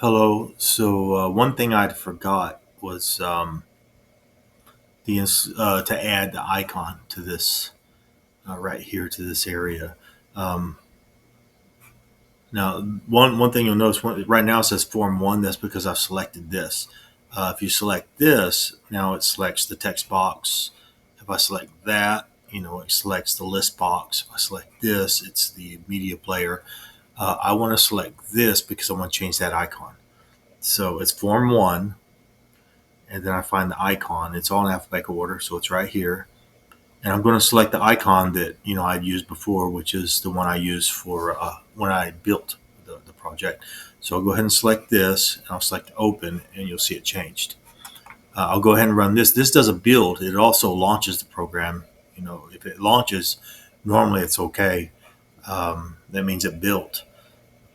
Hello. One thing I forgot was to add the icon to this right here to this area. Um, Now, one thing you'll notice right now it says Form One. That's because I've selected this. If you select this, now it selects the text box. If I select that, it selects the list box. If I select this, it's the media player. I want to select this because I want to change that icon. So it's Form One, and then I find the icon. It's all in alphabetical order, so it's right here. And I'm going to select the icon that I'd used before, which is the one I used for when I built the project. So I'll go ahead and select this, and I'll select Open, and you'll see it changed. I'll go ahead and run this. This does a build. It also launches the program. If it launches, normally it's okay. That means it built.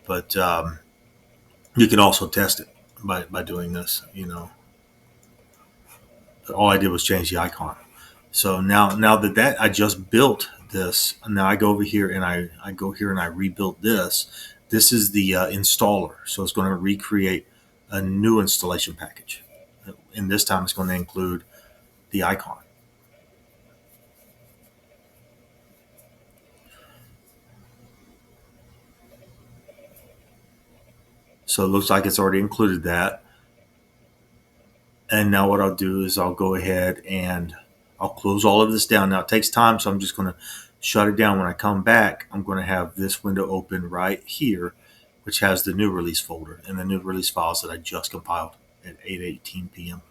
But you can also test it by doing this. All I did was change the icon. So now that I just built this, now I go over here and I go here and I rebuilt this. This is the installer, so it's going to recreate a new installation package, and this time it's going to include the icon. So it looks like it's already included that. And now what I'll do is I'll go ahead and I'll close all of this down. Now it takes time, so I'm just going to shut it down. When I come back, I'm going to have this window open right here, which has the new release folder and the new release files that I just compiled at 8:18 p.m.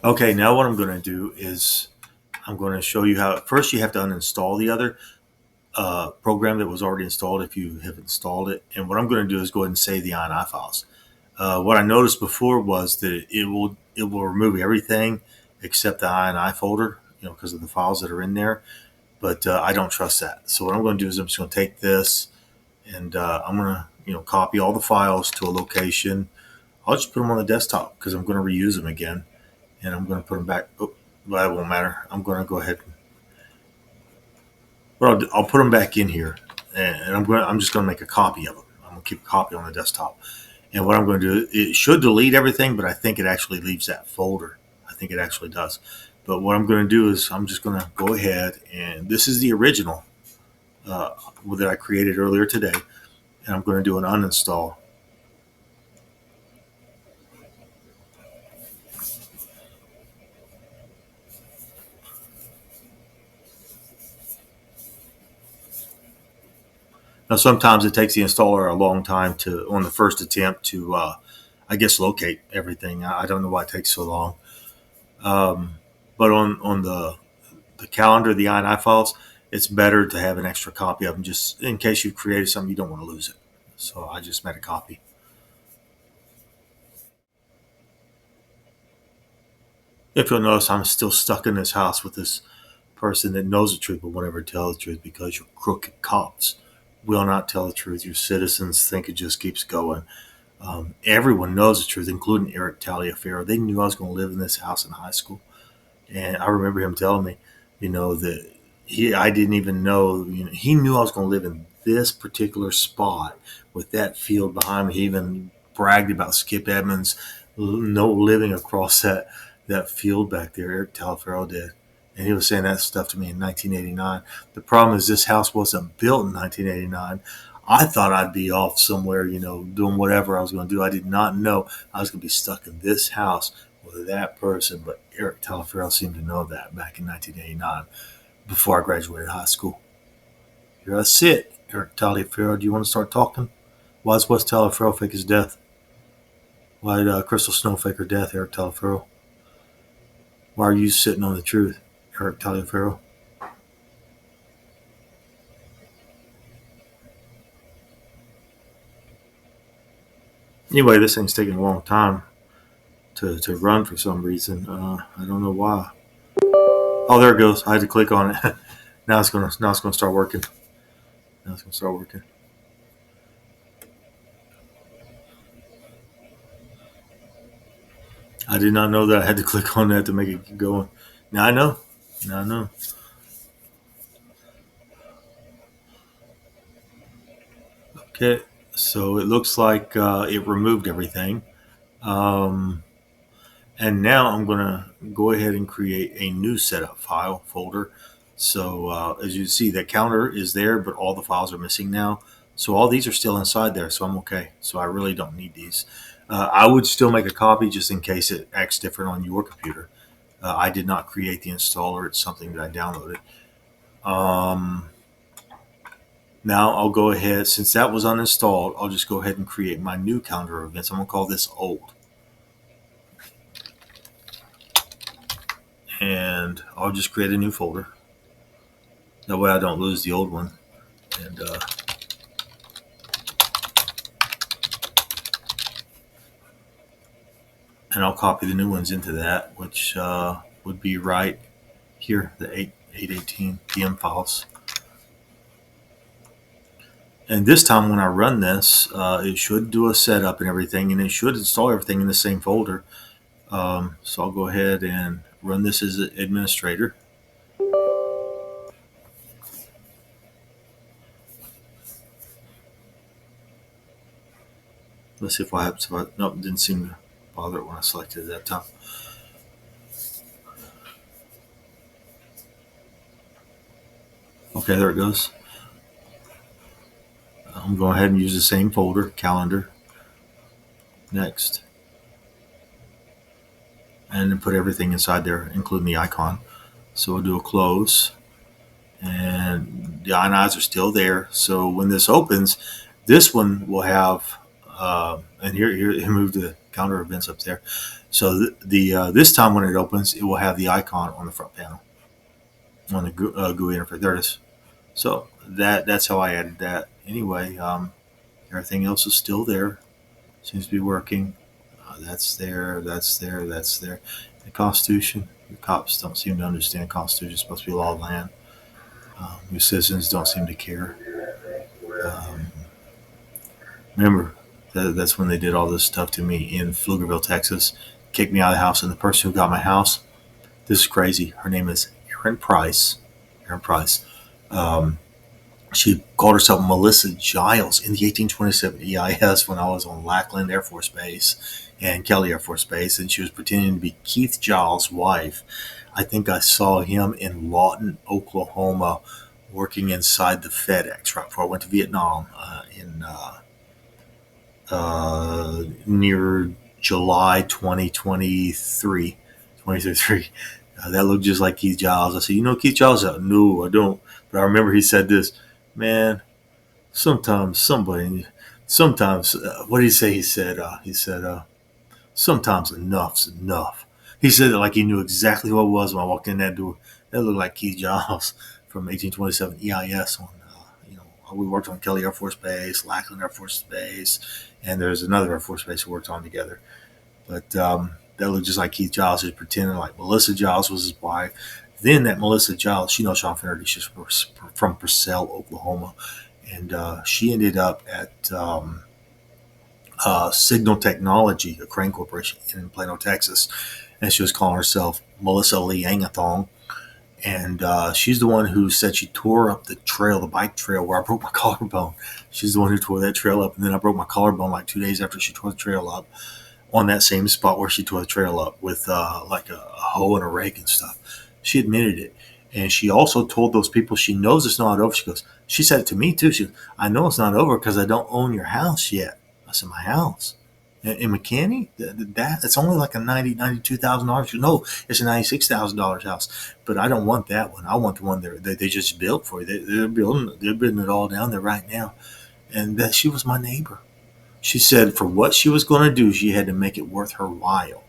Okay, now what I'm going to do is I'm going to show you how. First, you have to uninstall the other program that was already installed if you have installed it. And what I'm going to do is go ahead and save the INI files. What I noticed before was that it will remove everything except the INI folder, because of the files that are in there. But I don't trust that. So what I'm going to do is I'm just going to take this and I'm going to copy all the files to a location. I'll just put them on the desktop because I'm going to reuse them again, and I'm going to put them back. Oh, well, that won't matter. I'm going to go ahead. Well, I'll put them back in here, and I'm just going to make a copy of them. I'm going to keep a copy on the desktop. And what I'm going to do, it should delete everything, but I think it actually leaves that folder. I think it actually does. But what I'm going to do is I'm just going to go ahead, and this is the original uh, that I created earlier today, and I'm going to do an uninstall. Now, sometimes it takes the installer a long time on the first attempt to, I guess, locate everything. I don't know why it takes so long. Um, but on the calendar, the INI files, it's better to have an extra copy of them just in case you've created something you don't want to lose it. So I just made a copy. If you'll notice, I'm still stuck in this house with this person that knows the truth but won't ever tell the truth because your crooked cops will not tell the truth. Your citizens think it just keeps going. Everyone knows the truth, including Eric Taliaferro. They knew I was going to live in this house in high school. And I remember him telling me, that I didn't even know, he knew I was going to live in this particular spot with that field behind me. He even bragged about Skip Edmonds, no living across that field back there. Eric Taliaferro did. And he was saying that stuff to me in 1989. The problem is this house wasn't built in 1989. I thought I'd be off somewhere, doing whatever I was going to do. I did not know I was going to be stuck in this house with that person. But Eric Taliaferro seemed to know that back in 1989 before I graduated high school. Here I sit. Eric Taliaferro, do you want to start talking? Why is Wes Taliaferro fake his death? Why did Crystal Snow fake her death, Eric Taliaferro? Why are you sitting on the truth, Eric Taliaferro? Anyway, this thing's taking a long time to run for some reason. I don't know why. Oh, there it goes. I had to click on it. Now it's gonna start working. Now it's gonna start working. I did not know that I had to click on that to make it keep going. Now I know. Now I know. Okay. So it looks like it removed everything. Um, and now I'm going to go ahead and create a new setup file folder. So as you see, that counter is there, but all the files are missing now. So all these are still inside there, so I'm okay. So I really don't need these. I would still make a copy just in case it acts different on your computer. I did not create the installer. It's something that I downloaded. Um, Now I'll go ahead, since that was uninstalled, I'll just go ahead and create my new calendar of events. I'm going to call this old. And I'll just create a new folder. That way I don't lose the old one. And I'll copy the new ones into that, which would be right here, the 8:18 p.m. files. And this time when I run this, it should do a setup and everything, and it should install everything in the same folder. So I'll go ahead and run this as an administrator. Let's see if I have to. Nope, didn't seem to bother it when I selected it that time. Okay, there it goes. I'm going ahead and use the same folder, calendar. Next. And then put everything inside there, including the icon. So we'll do a close. And the icons are still there. So when this opens, this one will have, and here it moved the calendar events up there. So this time when it opens, it will have the icon on the front panel, on the GUI interface. There it is. So that's how I added that. Anyway, everything else is still there. Seems to be working. That's there. That's there. That's there. The Constitution. The cops don't seem to understand Constitution. It's supposed to be law of the land. Your citizens don't seem to care. Um, Remember, that's when they did all this stuff to me in Pflugerville, Texas. Kicked me out of the house, and the person who got my house, this is crazy. Her name is Erin Price. Erin Price. Um, she called herself Melissa Giles in the 1827 EIS when I was on Lackland Air Force Base and Kelly Air Force Base, and she was pretending to be Keith Giles' wife. I think I saw him in Lawton, Oklahoma, working inside the FedEx right before I went to Vietnam in near July 2023. 2023. That looked just like Keith Giles. I said, you know Keith Giles? No, I don't. But I remember he said this, man, sometimes, what did he say? He said, sometimes enough's enough. He said it like he knew exactly what it was when I walked in that door. That looked like Keith Giles from 1827 EIS on, we worked on Kelly Air Force Base, Lackland Air Force Base, and there's another Air Force Base we worked on together. But that looked just like Keith Giles. He was pretending like Melissa Giles was his wife. Then that Melissa Giles, she knows Sean Finnerty. She's from Purcell, Oklahoma. And she ended up at Signal Technology, a crane corporation in Plano, Texas. And she was calling herself Melissa Lee Angathong. And she's the one who said she tore up the trail, the bike trail, where I broke my collarbone. She's the one who tore that trail up. And then I broke my collarbone like 2 days after she tore the trail up, on that same spot where she tore the trail up with like a hoe and a rake and stuff. She admitted it. And she also told those people she knows it's not over. She said it to me too. She goes, I know it's not over because I don't own your house yet. I said, my house? In McKinney? It's only like a $92,000. She goes, no, it's a $96,000 house. But I don't want that one. I want the one they just built for you. They're building it all down there right now. And that she was my neighbor. She said for what she was going to do, she had to make it worth her while.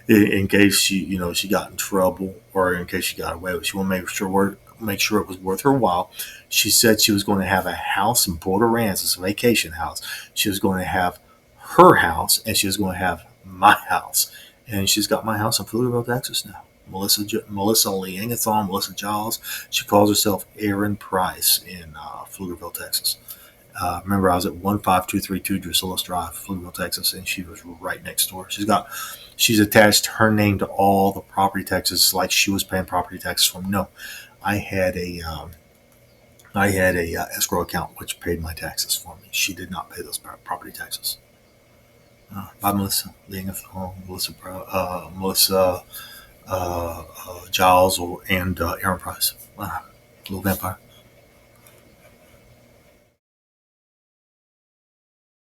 In case she got in trouble, or in case she got away with it. She wanted to make sure it was worth her while. She said she was going to have a house in Port Aransas, a vacation house. She was going to have her house, and she was going to have my house. And she's got my house in Pflugerville, Texas now. Melissa Lee Angathon, Melissa Giles. She calls herself Erin Price in Pflugerville, Texas. Remember, I was at 15232 Drusilla Drive, Pflugerville, Texas, and she was right next door. She's attached her name to all the property taxes, like she was paying property taxes from. No, I had a I had a escrow account which paid my taxes for me. She did not pay those property taxes. By Melissa, Leading a Film, Melissa Giles, and Aaron Price. Little vampire.